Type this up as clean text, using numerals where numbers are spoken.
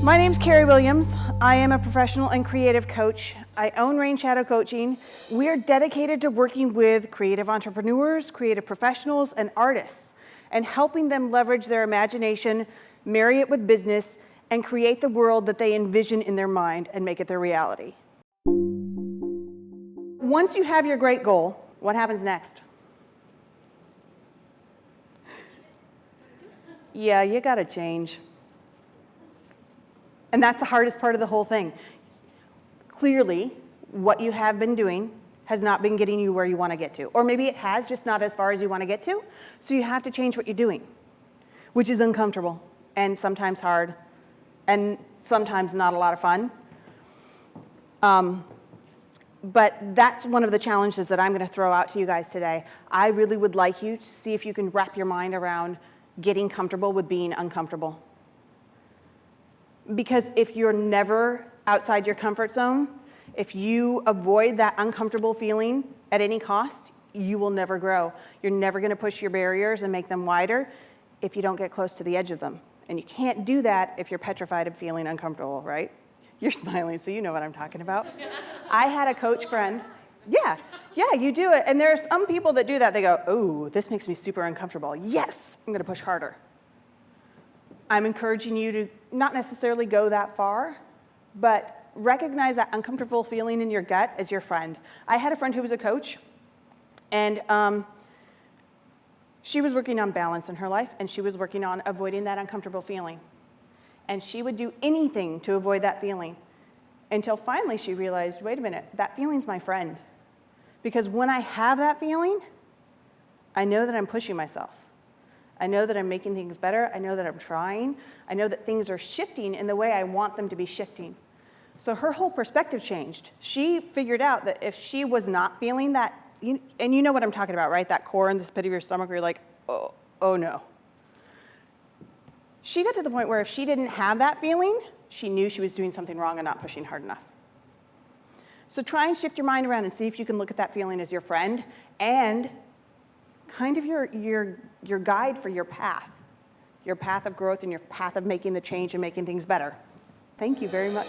My name's Carrie Williams. I am a professional and creative coach. I own Rain Shadow Coaching. We're dedicated to working with creative entrepreneurs, creative professionals, and artists, and helping them leverage their imagination, marry it with business, and create the world that they envision in their mind and make it their reality. Once you have your great goal, what happens next? Yeah, you gotta change. And that's the hardest part of the whole thing. Clearly, what you have been doing has not been getting you where you want to get to. Or maybe it has, just not as far as you want to get to. So you have to change what you're doing, which is uncomfortable and sometimes hard and sometimes not a lot of fun. But that's one of the challenges that I'm going to throw out to you guys today. I really would like you to see if you can wrap your mind around getting comfortable with being uncomfortable. Because if you're never outside your comfort zone, if you avoid that uncomfortable feeling at any cost, you will never grow. You're never going to push your barriers and make them wider if you don't get close to the edge of them. And you can't do that if you're petrified of feeling uncomfortable, right? You're smiling, so you know what I'm talking about. I had a coach friend. Yeah, you do it. And there are some people that do that. They go, oh, this makes me super uncomfortable. Yes, I'm going to push harder. I'm encouraging you to not necessarily go that far, but recognize that uncomfortable feeling in your gut as your friend. I had a friend who was a coach, and she was working on balance in her life, and she was working on avoiding that uncomfortable feeling. And she would do anything to avoid that feeling until finally she realized, wait a minute, that feeling's my friend. Because when I have that feeling, I know that I'm pushing myself. I know that I'm making things better. I know that I'm trying. I know that things are shifting in the way I want them to be shifting. So her whole perspective changed. She figured out that if she was not feeling that, and you know what I'm talking about, right? That core in this pit of your stomach where you're like, oh no. She got to the point where if she didn't have that feeling, she knew she was doing something wrong and not pushing hard enough. So try and shift your mind around and see if you can look at that feeling as your friend and kind of your guide for your path of growth and your path of making the change and making things better. Thank you very much.